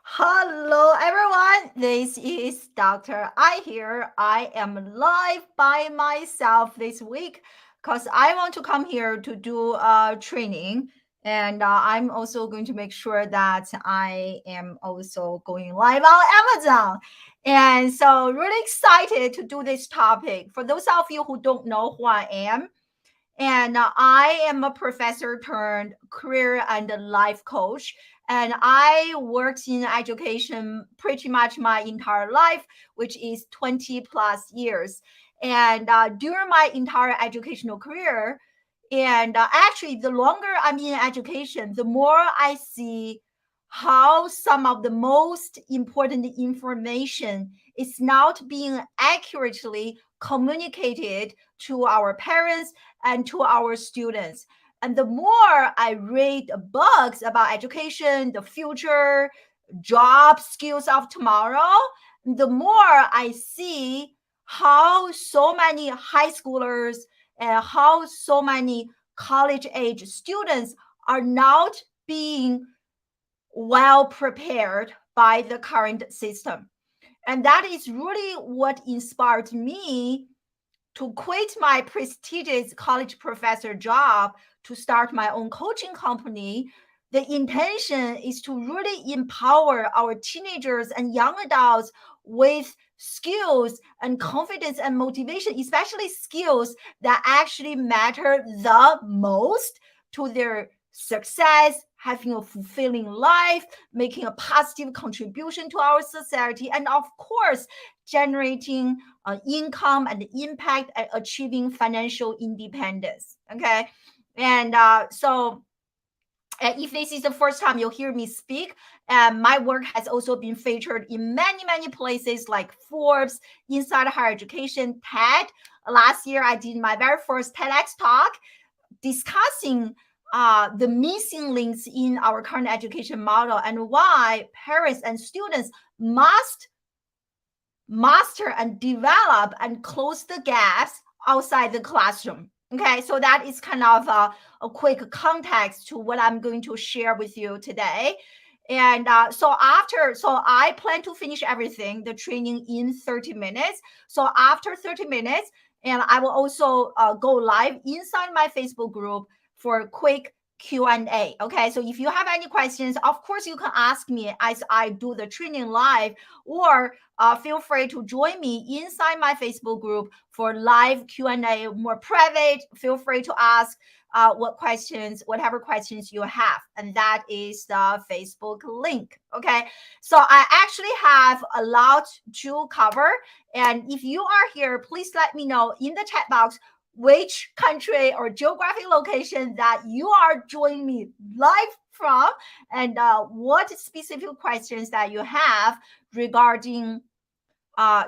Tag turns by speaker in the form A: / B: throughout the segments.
A: Hello, everyone. This is Dr. I here. I am live by myself this week because I want to come here to do a training. And I'm also going to make sure that I am also going live on Amazon. And so, really excited to do this topic. For those of you who don't know who I am, and I am a professor turned career and life coach. And I worked in education pretty much my entire life, which is 20 plus years. And during my entire educational career, and actually, the longer I'm in education, the more I see how some of the most important information is not being accurately communicated to our parents and to our students. And the more I read books about education, the future, job skills of tomorrow, the more I see how so many high schoolers and how so many college age students are not being well prepared by the current system. And that is really what inspired me to quit my prestigious college professor job to start my own coaching company. The intention is to really empower our teenagers and young adults with skills and confidence and motivation, especially skills that actually matter the most to their success, having a fulfilling life, making a positive contribution to our society, and of course, generating income and impact at achieving financial independence. Okay. And if this is the first time you'll hear me speak, my work has also been featured in many, many places like Forbes, Inside Higher Education, TED. Last year, I did my very first TEDx talk discussing the missing links in our current education model and why parents and students must master and develop and close the gaps outside the classroom. Okay, so that is kind of a quick context to what I'm going to share with you today. And so I plan to finish everything, the training in 30 minutes. So after 30 minutes, and I will also go live inside my Facebook group for a quick Q&A. Okay, so if you have any questions, of course you can ask me as I do the training live, or feel free to join me inside my Facebook group for live Q&A, more private. Feel free to ask whatever questions you have. And that is the Facebook link. Okay. So I actually have a lot to cover. And if you are here, please let me know in the chat box which country or geographic location that you are joining me live from, and what specific questions that you have regarding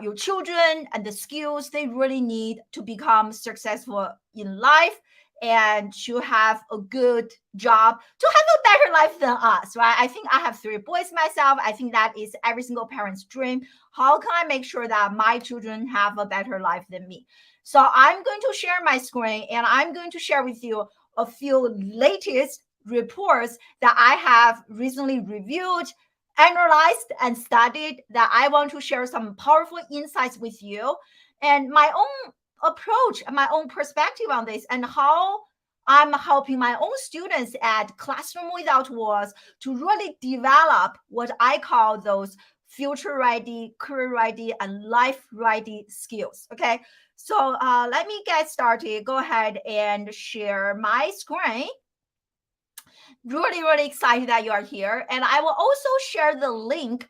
A: your children and the skills they really need to become successful in life and to have a good job, to have a better life than us, right? I think I have 3 boys myself. I think that is every single parent's dream. How can I make sure that my children have a better life than me? So I'm going to share my screen and I'm going to share with you a few latest reports that I have recently reviewed, analyzed, and studied, that I want to share some powerful insights with you and my own approach and my own perspective on this, and how I'm helping my own students at Classroom Without Walls to really develop what I call those future ready, career ready, and life ready skills. Okay. So let me get started. Go ahead and share my screen. Really, really excited that you are here. And I will also share the link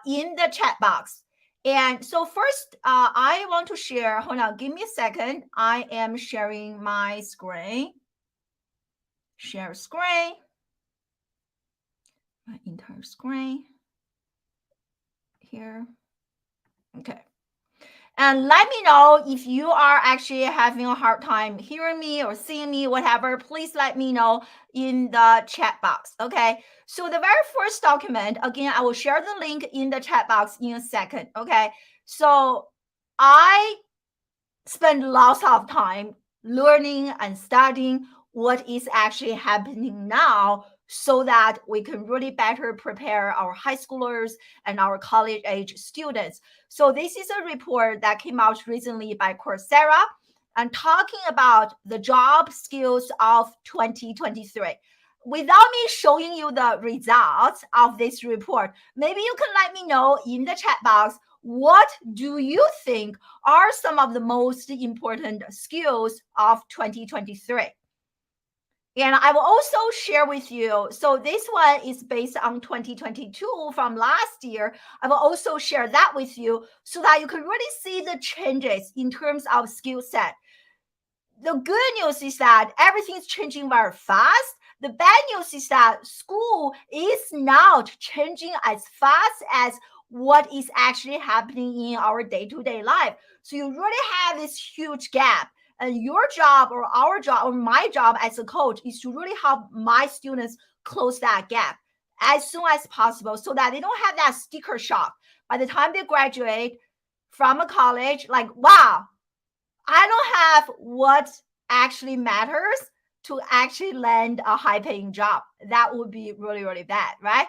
A: in the chat box. And so first, I want to share, hold on, give me a second. I am sharing my screen. Share screen. My entire screen here. Okay. And let me know if you are actually having a hard time hearing me or seeing me, whatever. Please let me know in the chat box. Okay. So the very first document, again, I will share the link in the chat box in a second. Okay. So I spend lots of time learning and studying what is actually happening now so that we can really better prepare our high schoolers and our college age students. So this is a report that came out recently by Coursera and talking about the job skills of 2023. Without me showing you the results of this report, maybe you can let me know in the chat box, what do you think are some of the most important skills of 2023? And I will also share with you, so this one is based on 2022 from last year. I will also share that with you so that you can really see the changes in terms of skill set. The good news is that everything's changing very fast. The bad news is that school is not changing as fast as what is actually happening in our day-to-day life. So you really have this huge gap. And your job or our job or my job as a coach is to really help my students close that gap as soon as possible so that they don't have that sticker shock by the time they graduate from a college, like, wow, I don't have what actually matters to actually land a high paying job. That would be really, really bad, right?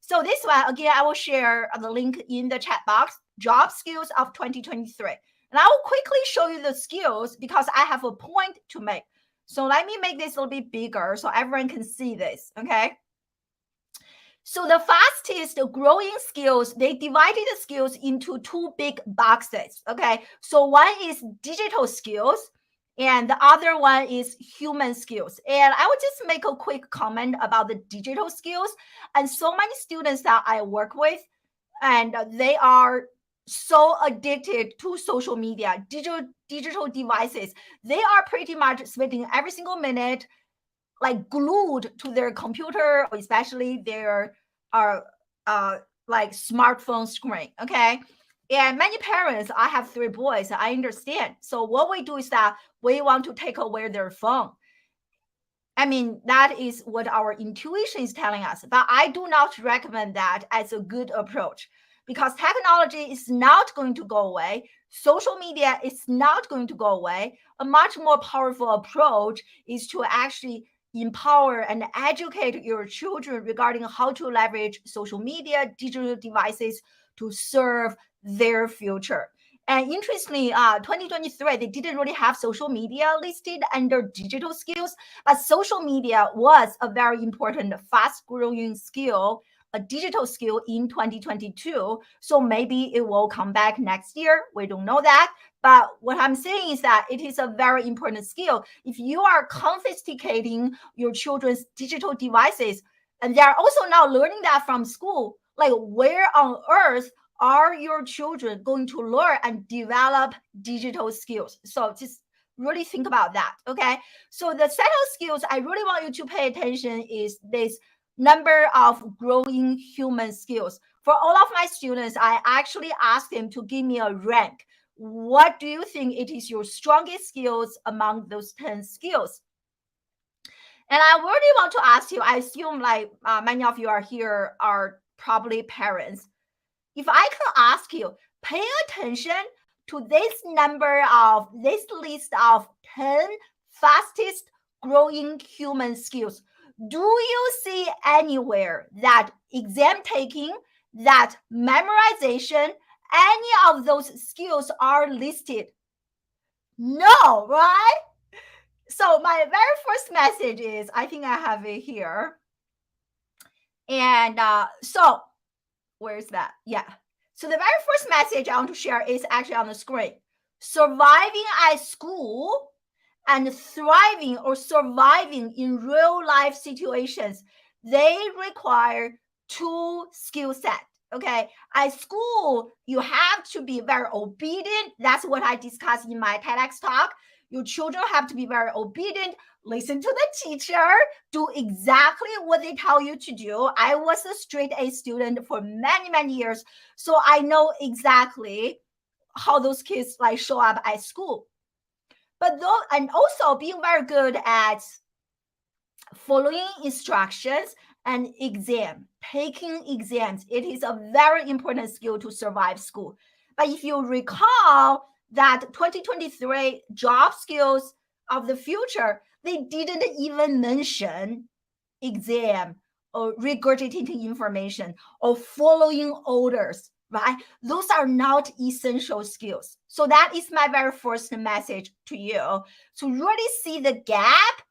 A: So this one, again, I will share the link in the chat box, job skills of 2023. And I will quickly show you the skills because I have a point to make. So let me make this a little bit bigger so everyone can see this, okay? So the fastest growing skills, they divided the skills into two big boxes, okay? So one is digital skills and the other one is human skills. And I would just make a quick comment about the digital skills. And so many students that I work with, and they are so addicted to social media, digital devices. They are pretty much spending every single minute like glued to their computer, or especially their like smartphone screen. Okay. And many parents, I have 3 boys, I understand. So what we do is that we want to take away their phone. I mean, that is what our intuition is telling us. But I do not recommend that as a good approach because technology is not going to go away. Social media is not going to go away. A much more powerful approach is to actually empower and educate your children regarding how to leverage social media, digital devices to serve their future. And interestingly, 2023, they didn't really have social media listed under digital skills, but social media was a very important, fast-growing skill, a digital skill in 2022. So maybe it will come back next year. We don't know that. But what I'm saying is that it is a very important skill. If you are confiscating your children's digital devices, and they are also now learning that from school, like where on earth are your children going to learn and develop digital skills? So just really think about that. Okay. So the set of skills I really want you to pay attention is this number of growing human skills. For all of my students, I actually asked them to give me a rank. What do you think it is your strongest skills among those 10 skills? And I really want to ask you, I assume like many of you are here are probably parents. If I can ask you, pay attention to this list of 10 fastest growing human skills. Do you see anywhere that exam taking, that memorization, any of those skills are listed? No, right? So my very first message is, I think I have it here. And so where's that? Yeah. So the very first message I want to share is actually on the screen. Surviving at school and thriving or surviving in real life situations, they require 2 skill sets. Okay. At school, you have to be very obedient. That's what I discussed in my TEDx talk. Your children have to be very obedient, listen to the teacher, do exactly what they tell you to do. I was a straight A student for many, many years. So I know exactly how those kids like show up at school. But though, and also being very good at following instructions and taking exams. It is a very important skill to survive school. But if you recall that 2023 job skills of the future, they didn't even mention exam or regurgitating information or following orders, right? Those are not essential skills. So that is my very first message to you, to really see the gap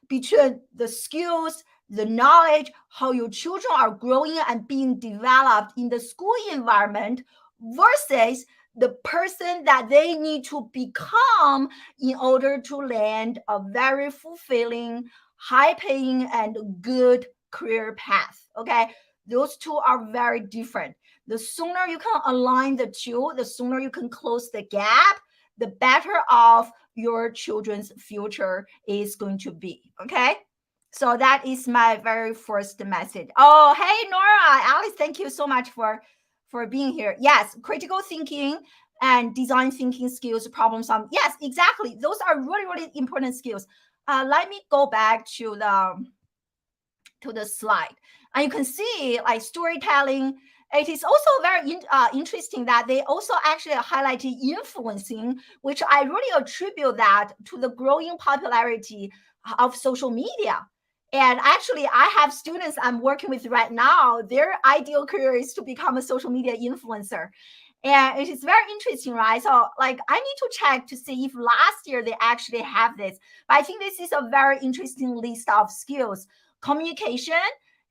A: between the skills, the knowledge, how your children are growing and being developed in the school environment versus the person that they need to become in order to land a very fulfilling, high paying, and good career path. Okay. Those two are very different. The sooner you can align the two, the sooner you can close the gap, the better off your children's future is going to be. Okay. So that is my very first message. Oh, hey, Nora, Alice, thank you so much for being here. Yes, critical thinking and design thinking skills, problem solving. Yes, exactly. Those are really, really important skills. Let me go back to the slide. And you can see like storytelling. It is also very interesting that they also actually highlighted influencing, which I really attribute that to the growing popularity of social media. And actually, I have students I'm working with right now. Their ideal career is to become a social media influencer. And it is very interesting, right? So like I need to check to see if last year they actually have this. But I think this is a very interesting list of skills. Communication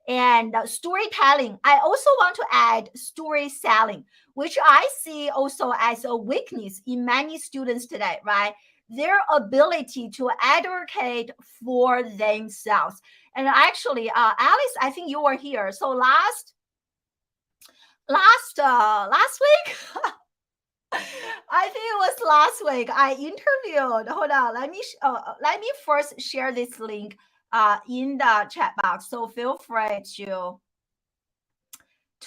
A: and storytelling. I also want to add story selling, which I see also as a weakness in many students today, right? Their ability to advocate for themselves. And actually, Alice, I think you were here. So last week, I think it was last week, I interviewed. Hold on, let me first share this link in the chat box. So feel free to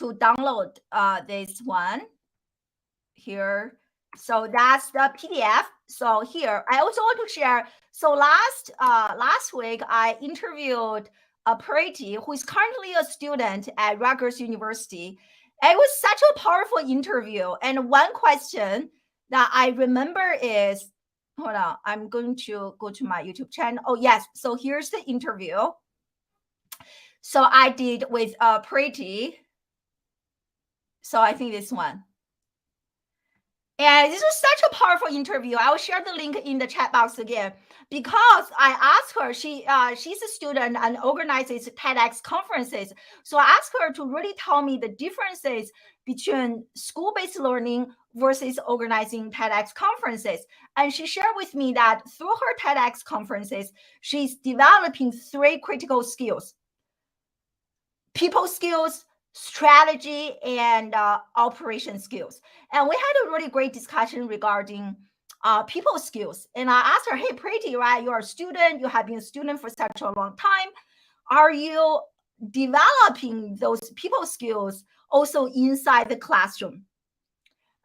A: download this one here. So that's the PDF. So here, I also want to share. So last week, I interviewed a Pretty, who is currently a student at Rutgers University. It was such a powerful interview. And one question that I remember is, hold on, I'm going to go to my YouTube channel. Oh, yes. So here's the interview. So I did with Pretty. So I think this one. And this was such a powerful interview. I will share the link in the chat box again, because I asked her, she's a student and organizes TEDx conferences. So I asked her to really tell me the differences between school-based learning versus organizing TEDx conferences. And she shared with me that through her TEDx conferences, she's developing 3 critical skills: people skills, strategy, and operation skills. And we had a really great discussion regarding people skills. And I asked her, hey, Pretty, right? You're a student. You have been a student for such a long time. Are you developing those people skills also inside the classroom?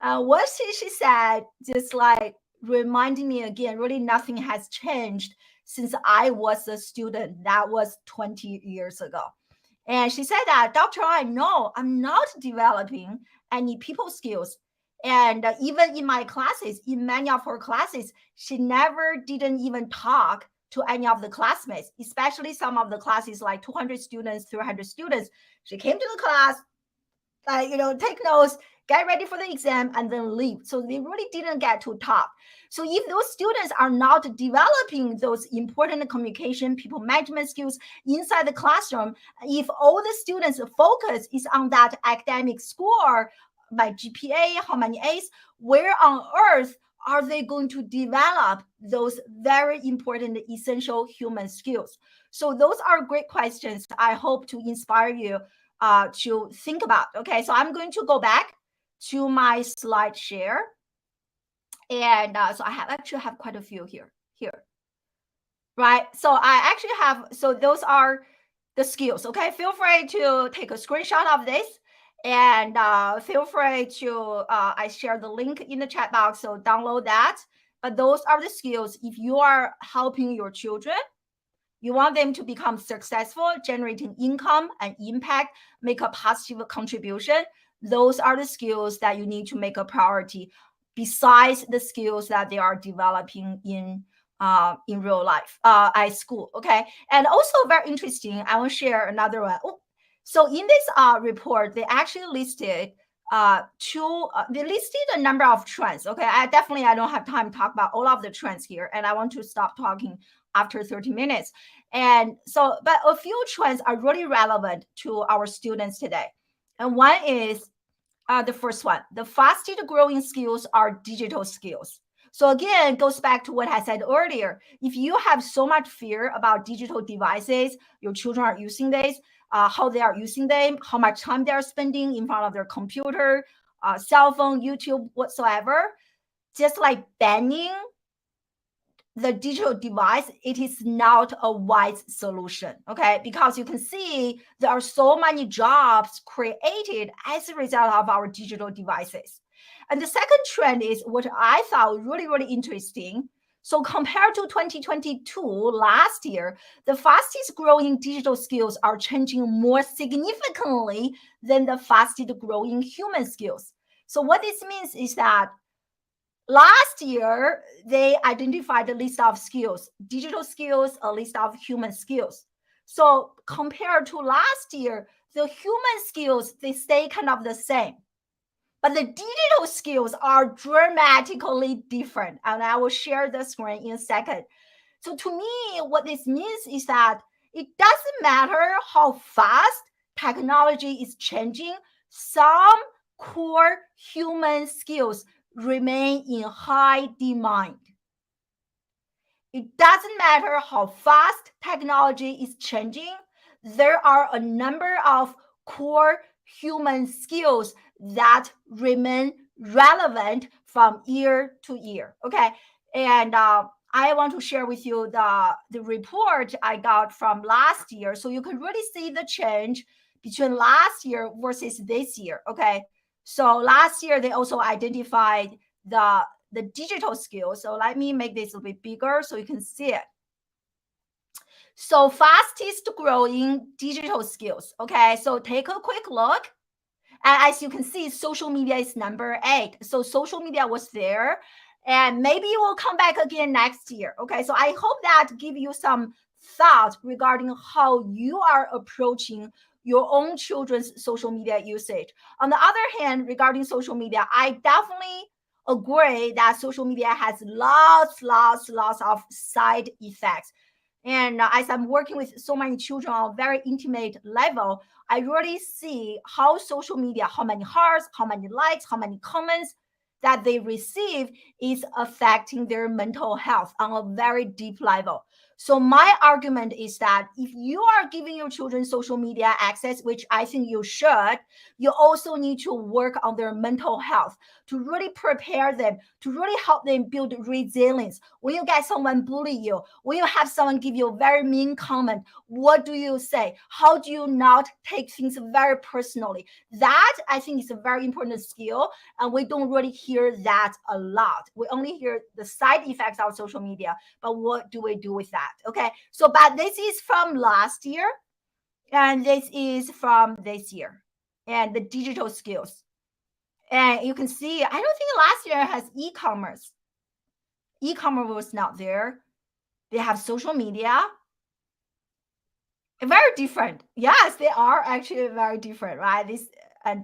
A: What she said, just like reminding me again, really nothing has changed since I was a student. That was 20 years ago. And she said that, Dr. I know I'm not developing any people skills. And even in my classes, in many of her classes, she didn't even talk to any of the classmates, especially some of the classes like 200 students, 300 students. She came to the class, take notes, get ready for the exam, and then leave. So they really didn't get to talk. So if those students are not developing those important communication, people management skills inside the classroom, if all the students' focus is on that academic score, by GPA, how many A's, where on earth are they going to develop those very important, essential human skills? So those are great questions. I hope to inspire you to think about. Okay, so I'm going to go back to my slide share. And so I actually have quite a few here, right? So I actually have, so those are the skills. Okay, feel free to take a screenshot of this, and feel free to, I share the link in the chat box, so download that. But those are the skills. If you are helping your children, you want them to become successful, generating income and impact, make a positive contribution. Those are the skills that you need to make a priority, besides the skills that they are developing in in real life at school. Okay, and also very interesting. I want to share another one. Oh, so in this report, they actually listed they listed a number of trends. Okay, I don't have time to talk about all of the trends here, and I want to stop talking after 30 minutes. And so, but a few trends are really relevant to our students today. And one is the first one. The fastest growing skills are digital skills. So again, it goes back to what I said earlier. If you have so much fear about digital devices, your children are using this, how they are using them, how much time they are spending in front of their computer, cell phone, YouTube, whatsoever, just like banning the digital device, it is not a wise solution, okay? Because you can see there are so many jobs created as a result of our digital devices. And the second trend is what I thought really, really interesting. So compared to 2022, last year, the fastest growing digital skills are changing more significantly than the fastest growing human skills. So what this means is that last year, they identified a list of skills, digital skills, a list of human skills. So compared to last year, the human skills, they stay kind of the same. But the digital skills are dramatically different. And I will share the screen in a second. So to me, what this means is that it doesn't matter how fast technology is changing, some core human skills remain in high demand. It doesn't matter how fast technology is changing, there are a number of core human skills that remain relevant from year to year. Okay. And I want to share with you the report I got from last year. So you can really see the change between last year versus this year. Okay. So last year, they also identified the digital skills. So let me make this a bit bigger so you can see it. So fastest growing digital skills. Okay, so take a quick look. And as you can see, social media is number 8. So social media was there, and maybe it will come back again next year. Okay, so I hope that give you some thought regarding how you are approaching your own children's social media usage. On the other hand, regarding social media, I definitely agree that social media has lots of side effects. And as I'm working with so many children on a very intimate level, I really see how social media, how many hearts, how many likes, how many comments that they receive is affecting their mental health on a very deep level. So my argument is that if you are giving your children social media access, which I think you should, you also need to work on their mental health to really prepare them, to really help them build resilience. When you get someone bully you, when you have someone give you a very mean comment, what do you say? How do you not take things very personally? That I think is a very important skill, and we don't really hear that a lot. We only hear the side effects of social media, but what do we do with that? Okay, so but this is from last year, and this is from this year, and the digital skills. And you can see, I don't think last year has e-commerce. E-commerce was not there. They have social media. Very different. Yes, they are actually very different, right? This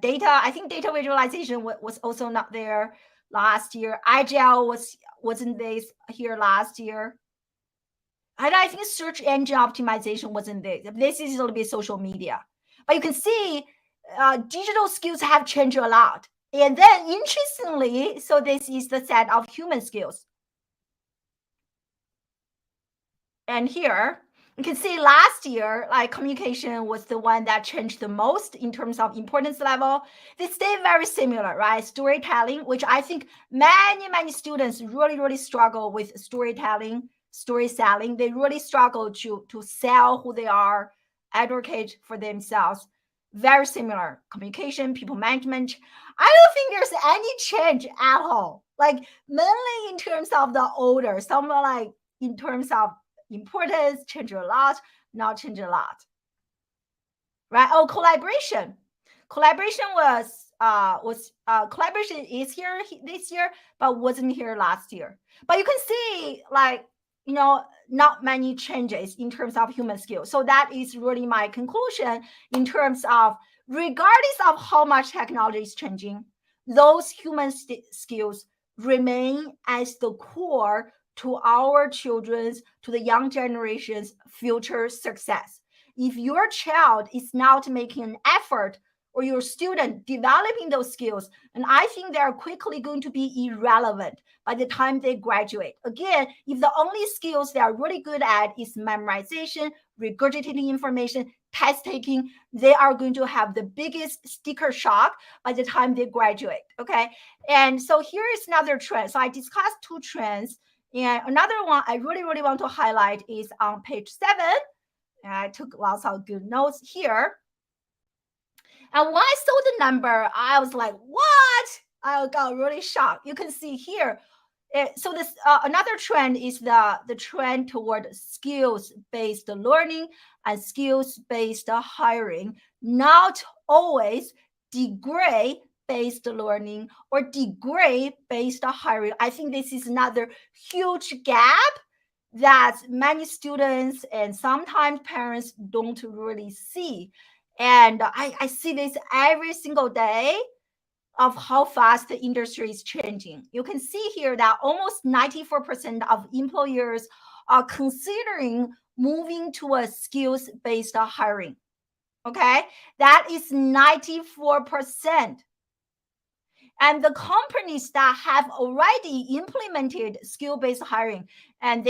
A: data, I think data visualization was also not there last year. Agile wasn't this here last year. And I think search engine optimization wasn't this. This is a little bit social media. But you can see digital skills have changed a lot. And then interestingly, so this is the set of human skills. And here you can see last year, like communication was the one that changed the most in terms of importance level. They stay very similar, right? Storytelling, which I think many students really struggle with storytelling, story selling. They really struggle to sell who they are, advocate for themselves. Very similar. Communication, people management. I don't think there's any change at all. Like mainly in terms of the order, some like in terms of importance change a lot, not change a lot, right? Oh, collaboration was collaboration is here this year, but wasn't here last year. But you can see like not many changes in terms of human skills. So that is really my conclusion in terms of, regardless of how much technology is changing, those human skills remain as the core to our children's, to the young generation's future success. If your child is not making an effort, or your student developing those skills, and I think they are quickly going to be irrelevant by the time they graduate. Again, if the only skills they are really good at is memorization, regurgitating information, test taking, they are going to have the biggest sticker shock by the time they graduate. Okay. And so here is another trend. So I discussed two trends. And another one I really, really want to highlight is on page 7. And I took lots of good notes here. And when I saw the number, I was like, what? I got really shocked. You can see here. So this another trend is the trend toward skills-based learning and skills-based hiring, not always degree-based learning or degree-based hiring. I think this is another huge gap that many students and sometimes parents don't really see. And I see this every single day of how fast the industry is changing. You can see here that almost 94% of employers are considering moving to a skills-based hiring. Okay, that is 94%. And the companies that have already implemented skill-based hiring, and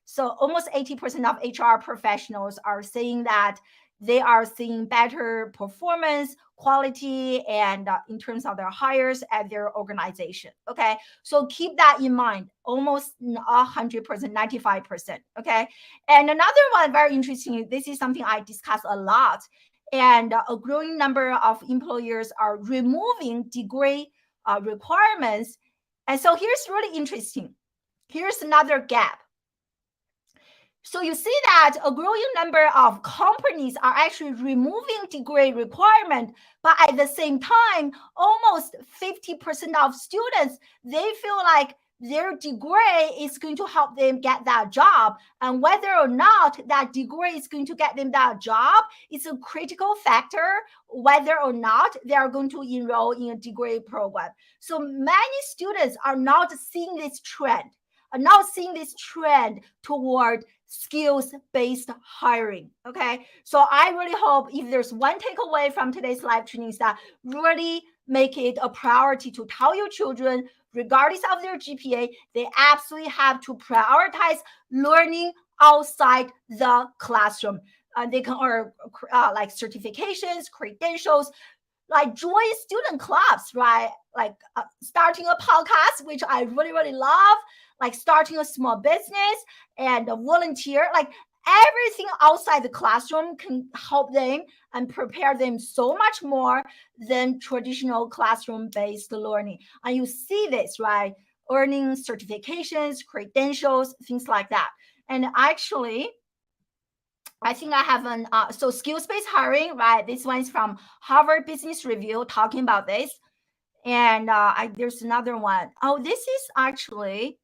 A: so almost 80% of HR professionals are saying that they are seeing better performance, quality, and in terms of their hires at their organization. Okay, so keep that in mind. Almost 100%, 95%. Okay, and another one very interesting. This is something I discuss a lot. And a growing number of employers are removing degree requirements. And so here's really interesting. Here's another gap. So you see that a growing number of companies are actually removing degree requirement, but at the same time, almost 50% of students, they feel like their degree is going to help them get that job. And whether or not that degree is going to get them that job is a critical factor, whether or not they are going to enroll in a degree program. So many students are not seeing this trend, toward skills-based hiring. Okay, so I really hope if there's one takeaway from today's live training is that really make it a priority to tell your children, regardless of their GPA, they absolutely have to prioritize learning outside the classroom. They can earn like certifications, credentials, like join student clubs, right? Like starting a podcast, which I really, really love, like starting a small business and a volunteer, like everything outside the classroom can help them and prepare them so much more than traditional classroom-based learning. And you see this, right? Earning certifications, credentials, things like that. And actually, I think I have so skills-based hiring, right? This one is from Harvard Business Review talking about this. And there's another one. Oh, this is actually,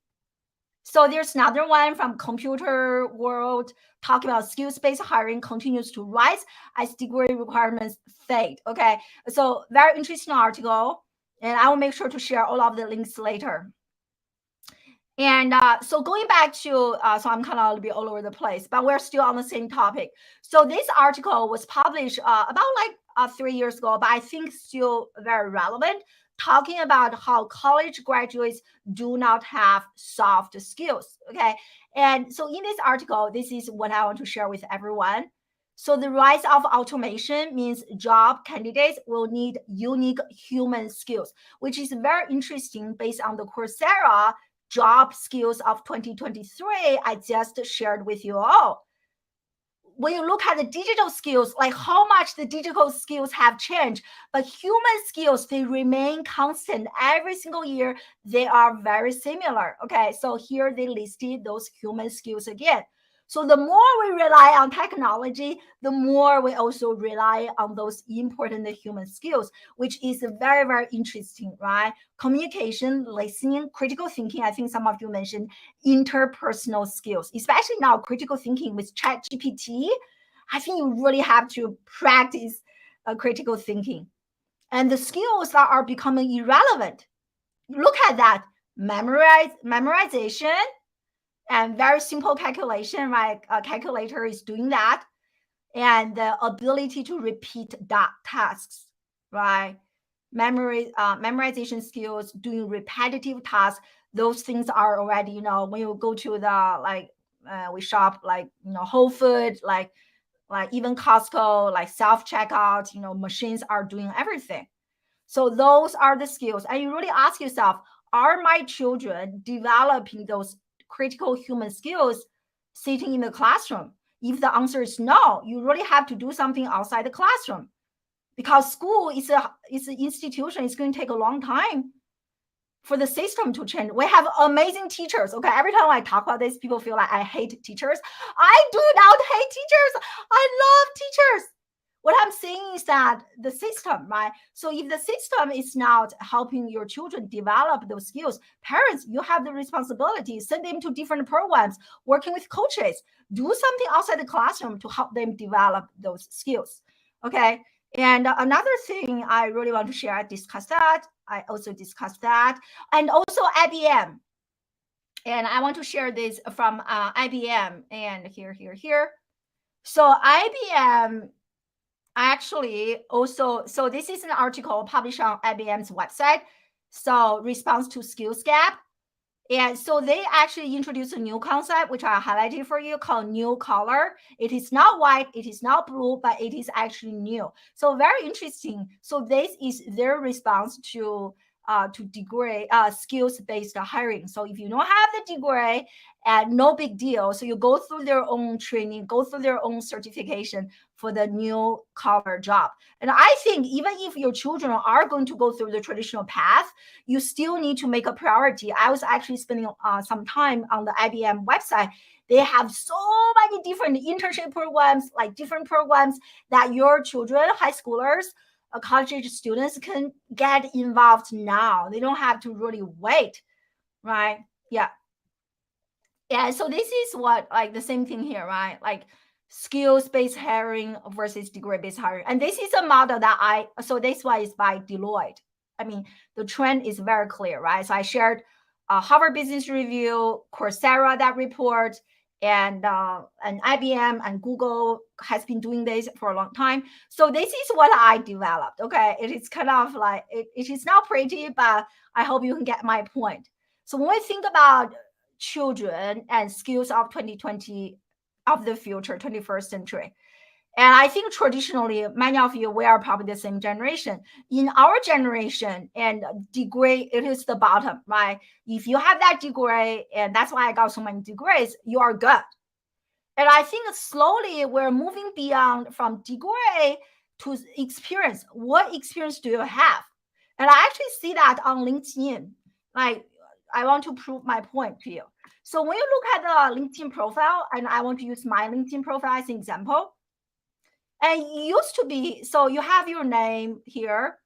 A: so there's another one from Computer World talking about skills-based hiring continues to rise as degree requirements fade. Okay, so very interesting article. And I will make sure to share all of the links later. And so going back to, so I'm kind of a little bit all over the place, but we're still on the same topic. So this article was published about like 3 years ago, but I think still very relevant, talking about how college graduates do not have soft skills. Okay. And so in this article, this is what I want to share with everyone. So the rise of automation means job candidates will need unique human skills, which is very interesting based on the Coursera job skills of 2023 I just shared with you all. When you look at the digital skills, like how much the digital skills have changed, but human skills, they remain constant every single year. They are very similar. Okay, so here they listed those human skills again. So the more we rely on technology, the more we also rely on those important human skills, which is very, very interesting, right? Communication, listening, critical thinking. I think some of you mentioned interpersonal skills, especially now critical thinking with ChatGPT. I think you really have to practice critical thinking. And the skills that are becoming irrelevant. Look at that. Memorization, and very simple calculation, right? A calculator is doing that. And the ability to repeat that tasks, right? Memorization skills, doing repetitive tasks. Those things are already, when you go to the we shop Whole Foods, like even Costco, like self-checkout, machines are doing everything. So those are the skills. And you really ask yourself, are my children developing those critical human skills sitting in the classroom? If the answer is no, you really have to do something outside the classroom, because school is an institution. It's going to take a long time for the system to change. We have amazing teachers. Okay, every time I talk about this, people feel like I hate teachers. I do not hate teachers. I love teachers. What I'm saying is that the system, right? So if the system is not helping your children develop those skills, parents, you have the responsibility. Send them to different programs, working with coaches, do something outside the classroom to help them develop those skills. Okay. And another thing I really want to share, I discussed that. I also discussed that. And also IBM. And I want to share this from IBM. And here. So IBM actually also, so this is an article published on IBM's website. So response to skills gap. And so they actually introduced a new concept, which I highlighted for you, called new color. It is not white, it is not blue, but it is actually new. So very interesting. So this is their response to degree skills-based hiring. So if you don't have the degree, no big deal. So you go through their own training, go through their own certification for the new collar job. And I think even if your children are going to go through the traditional path, you still need to make a priority. I was actually spending some time on the IBM website. They have so many different internship programs, like different programs that your children, high schoolers, college age students can get involved now. They don't have to really wait, right? Yeah. Yeah, so this is what, like the same thing here, right? Like skills-based hiring versus degree-based hiring. And this is a model that so this one is by Deloitte. I mean, the trend is very clear, right? So I shared Harvard Business Review, Coursera, that report, and IBM and Google has been doing this for a long time. So this is what I developed, okay? It is kind of like, it is not pretty, but I hope you can get my point. So when we think about children and skills of 2020, of the future, 21st century. And I think traditionally, many of you, we are probably the same generation. In our generation, and degree, it is the bottom, right? If you have that degree, and that's why I got so many degrees, you are good. And I think slowly we're moving beyond from degree to experience. What experience do you have? And I actually see that on LinkedIn. Like, I want to prove my point to you. So when you look at the LinkedIn profile, and I want to use my LinkedIn profile as an example, and it used to be, so you have your name here,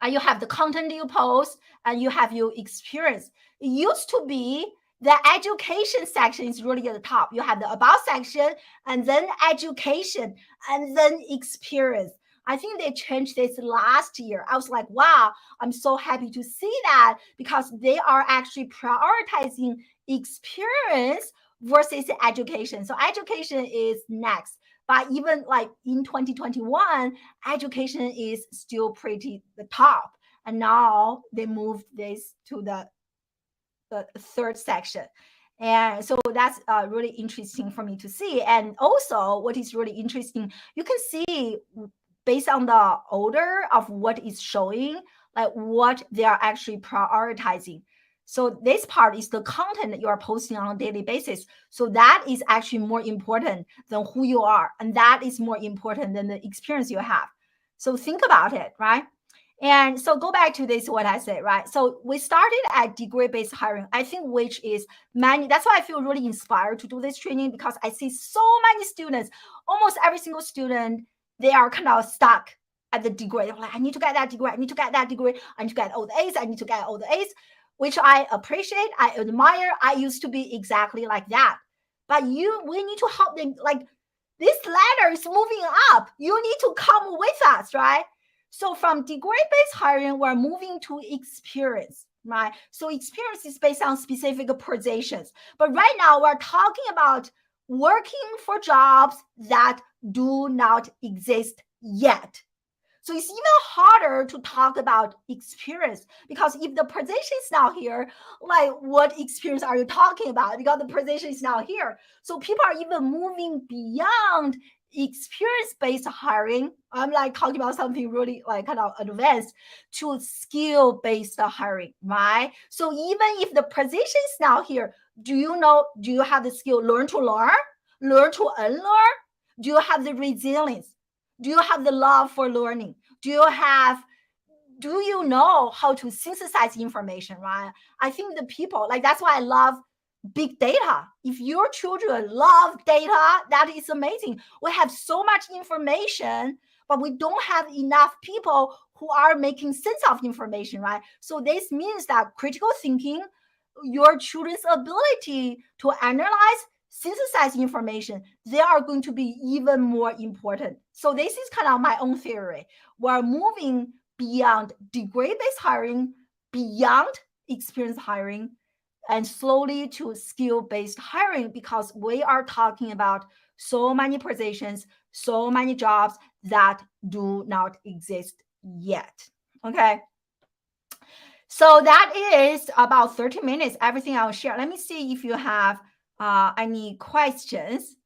A: and you have the content you post, and you have your experience. It used to be the education section is really at the top. You have the about section, and then education, and then experience. I think they changed this last year. I was like, wow, I'm so happy to see that, because they are actually prioritizing experience versus education. So education is next. But even like in 2021, education is still pretty the top. And now they moved this to the third section. And so that's really interesting for me to see. And also what is really interesting, you can see based on the order of what is showing, like what they are actually prioritizing. So this part is the content that you are posting on a daily basis. So that is actually more important than who you are. And that is more important than the experience you have. So think about it, right? And so go back to this, what I said, right? So we started at degree-based hiring, I think, which is many. That's why I feel really inspired to do this training, because I see so many students, almost every single student, they are kind of stuck at the degree. They're like, I need to get that degree. I need to get that degree. I need to get all the A's. I need to get all the A's, which I appreciate. I admire. I used to be exactly like that. But we need to help them. Like, this ladder is moving up. You need to come with us, right? So from degree-based hiring, we're moving to experience, right? So experience is based on specific positions. But right now, we're talking about working for jobs that do not exist yet. So it's even harder to talk about experience, because if the position is not here, like, what experience are you talking about? Because the position is not here. So people are even moving beyond experience-based hiring. I'm like talking about something really like kind of advanced, to skill-based hiring, right? So even if the position is not here, do you have the skill, learn to unlearn? Do you have the resilience? Do you have the love for learning? Do you know how to synthesize information, right? I think the people, like, that's why I love big data. If your children love data, that is amazing. We have so much information, but we don't have enough people who are making sense of information, right? So this means that critical thinking, your children's ability to analyze, synthesize information, they are going to be even more important. So this is kind of my own theory. We're moving beyond degree-based hiring, beyond experience hiring, and slowly to skill-based hiring, because we are talking about so many positions, so many jobs that do not exist yet. Okay. So that is about 30 minutes, everything I'll share. Let me see if you have any questions.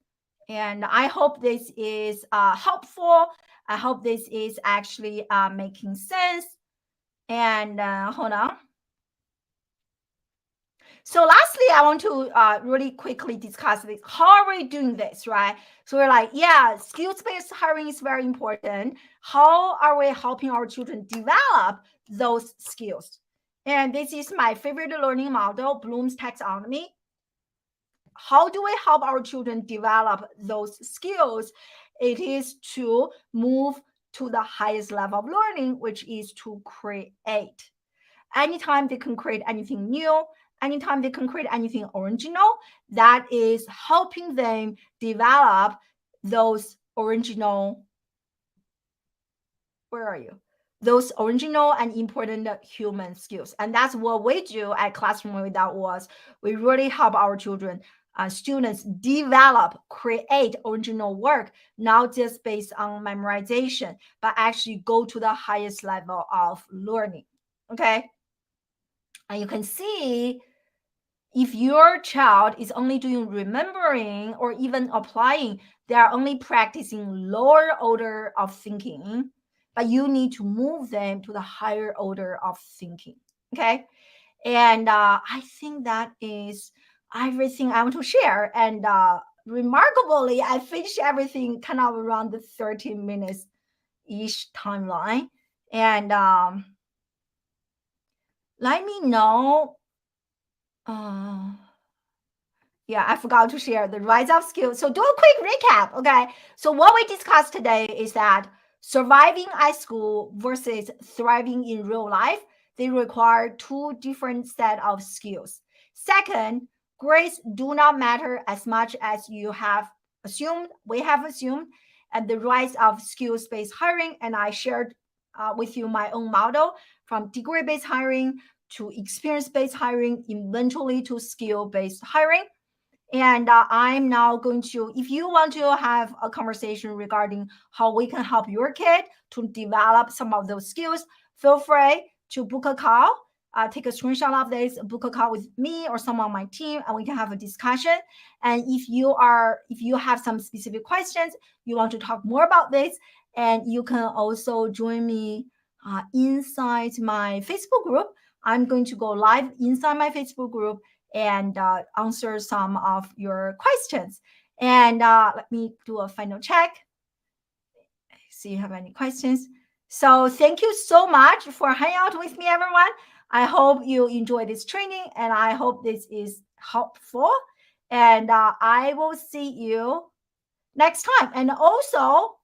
A: And I hope this is helpful. I hope this is actually making sense. And hold on. So lastly, I want to really quickly discuss this. How are we doing this, right? So we're like, yeah, skills-based hiring is very important. How are we helping our children develop those skills? And this is my favorite learning model, Bloom's taxonomy. How do we help our children develop those skills? It is to move to the highest level of learning, which is to create. Anytime they can create anything new, anytime they can create anything original, that is helping them develop those original, where are you? Those original and important human skills. And that's what we do at Classroom Without Walls. We really help our children, students develop, create original work, not just based on memorization, but actually go to the highest level of learning. Okay. And you can see, if your child is only doing remembering or even applying, they are only practicing lower order of thinking, but you need to move them to the higher order of thinking. Okay. And I think that is everything I want to share. And remarkably, I finished everything kind of around the 30 minutes ish timeline. And let me know. Yeah, I forgot to share the rise of skills. So do a quick recap. Okay. So what we discussed today is that surviving high school versus thriving in real life, they require two different set of skills. Second, grades do not matter as much as you have assumed, we have assumed, and the rise of skills-based hiring. And I shared with you my own model, from degree-based hiring to experience-based hiring, eventually to skill-based hiring. And I'm now going to, if you want to have a conversation regarding how we can help your kid to develop some of those skills, feel free to book a call. Take a screenshot of this, book a call with me or someone on my team, and we can have a discussion. And if you have some specific questions, you want to talk more about this, and you can also join me inside my Facebook group. I'm going to go live inside my Facebook group and answer some of your questions. And let me do a final check. See if you have any questions. So thank you so much for hanging out with me, everyone. I hope you enjoy this training and I hope this is helpful. And I will see you next time. And also,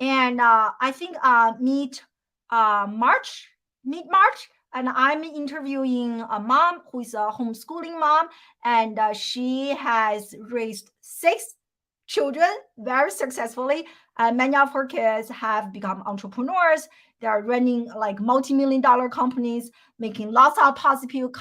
A: I think mid March, and I'm interviewing a mom who is a homeschooling mom, and she has raised 6 children very successfully. Many of her kids have become entrepreneurs. They are running like multi-million-dollar companies, making lots of positive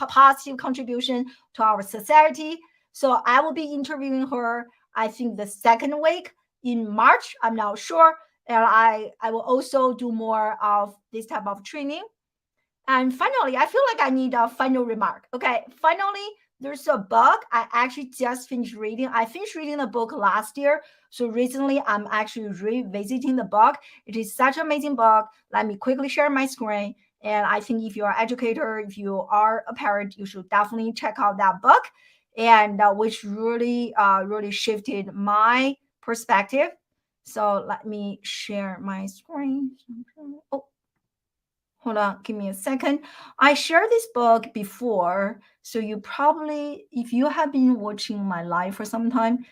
A: contribution to our society. So I will be interviewing her, I think, the second week in March. I'm not sure. And I will also do more of this type of training. And finally, I feel like I need a final remark. Okay, finally, there's a book I actually just finished reading. I finished reading the book last year. So recently, I'm actually revisiting the book. It is such an amazing book. Let me quickly share my screen. And I think if you're an educator, if you are a parent, you should definitely check out that book. And which really shifted my perspective. So let me share my screen. Oh, hold on, give me a second. I shared this book before, so you probably, if you have been watching my live for some time,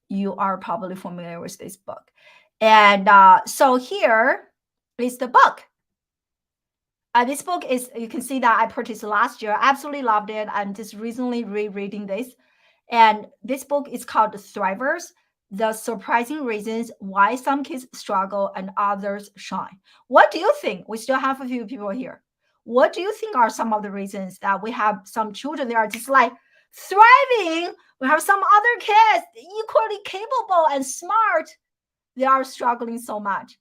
A: you are probably familiar with this book. And so here is the book. This book is, you can see that I purchased last year. Absolutely loved it. I'm just recently rereading this. And this book is called Thrivers: The Surprising Reasons Why Some Kids Struggle and Others Shine. What do you think? We still have a few people here. What do you think are some of the reasons that we have some children that are just like thriving? We have some other kids equally capable and smart. They are struggling so much.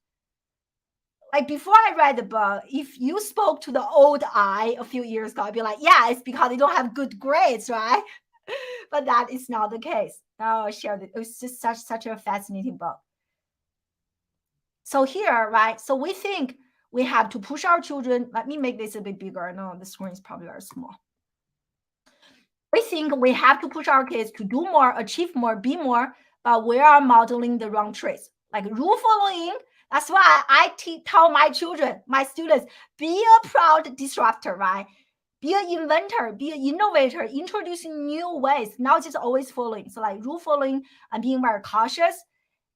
A: Like before I read the book, if you spoke to the old I a few years ago, I'd be like, yeah, it's because they don't have good grades, right? But that is not the case. Now I'll share it. It was just such a fascinating book. So here, right? So we think we have to push our children. Let me make this a bit bigger. I know the screen is probably very small. We think we have to push our kids to do more, achieve more, be more, but we are modeling the wrong traits. Like rule following. That's why I tell my children, my students, be a proud disruptor, right? Be an inventor, be an innovator, introducing new ways, not just always following. So like rule following and being very cautious.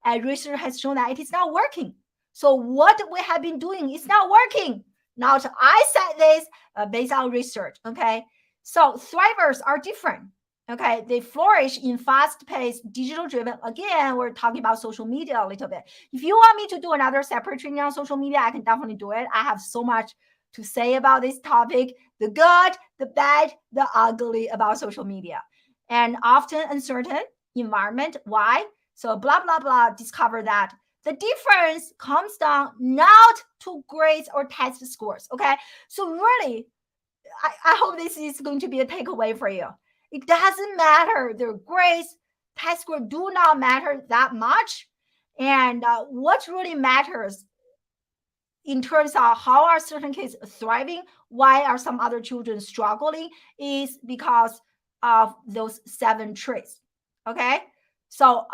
A: And research has shown that it is not working. So what we have been doing is not working. Not I said this based on research. Okay. So thrivers are different. Okay. They flourish in fast-paced, digital-driven. Again, we're talking about social media a little bit. If you want me to do another separate training on social media, I can definitely do it. I have so much to say about this topic, the good, the bad, the ugly about social media. And often uncertain environment. Why? So blah, blah, blah, discover that the difference comes down not to grades or test scores. Okay. So really, I hope this is going to be a takeaway for you. It doesn't matter. Their grades, test score do not matter that much. And what really matters in terms of how are certain kids thriving, why are some other children struggling, is because of those 7 traits. Okay. So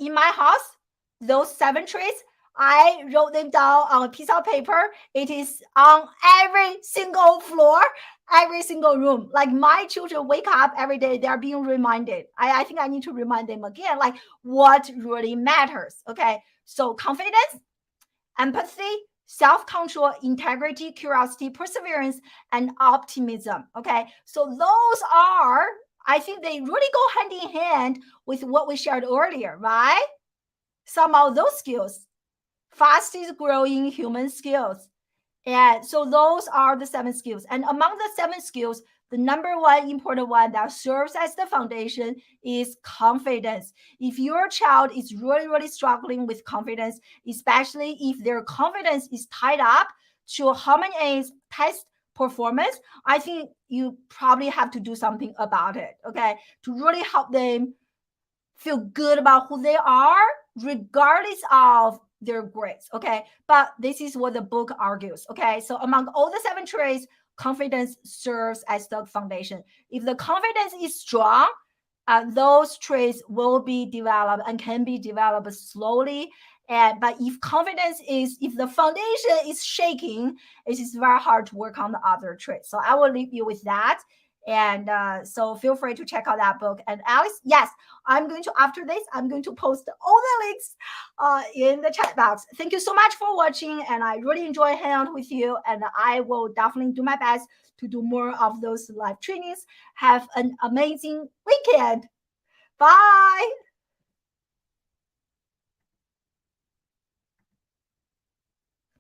A: in my house, those 7 traits, I wrote them down on a piece of paper. It is on every single floor, every single room. Like my children wake up every day, they're being reminded. I think I need to remind them again, like what really matters. Okay. So confidence, empathy, self-control, integrity, curiosity, perseverance, and optimism. Okay. So those are, I think they really go hand in hand with what we shared earlier, right? Some of those skills, fastest growing human skills. And so those are the 7 skills. And among the 7 skills, the number one important one that serves as the foundation is confidence. If your child is really struggling with confidence, especially if their confidence is tied up to how many A's test performance, I think you probably have to do something about it, okay, to really help them feel good about who they are, regardless of their grades. Okay. But this is what the book argues. Okay. So among all the 7 traits, confidence serves as the foundation. If the confidence is strong, those traits will be developed and can be developed slowly But if the foundation is shaking, it is very hard to work on the other traits. So I will leave you with that. And so feel free to check out that book. And Alice, yes, after this, I'm going to post all the links in the chat box. Thank you so much for watching. And I really enjoy hanging out with you. And I will definitely do my best to do more of those live trainings. Have an amazing weekend. Bye.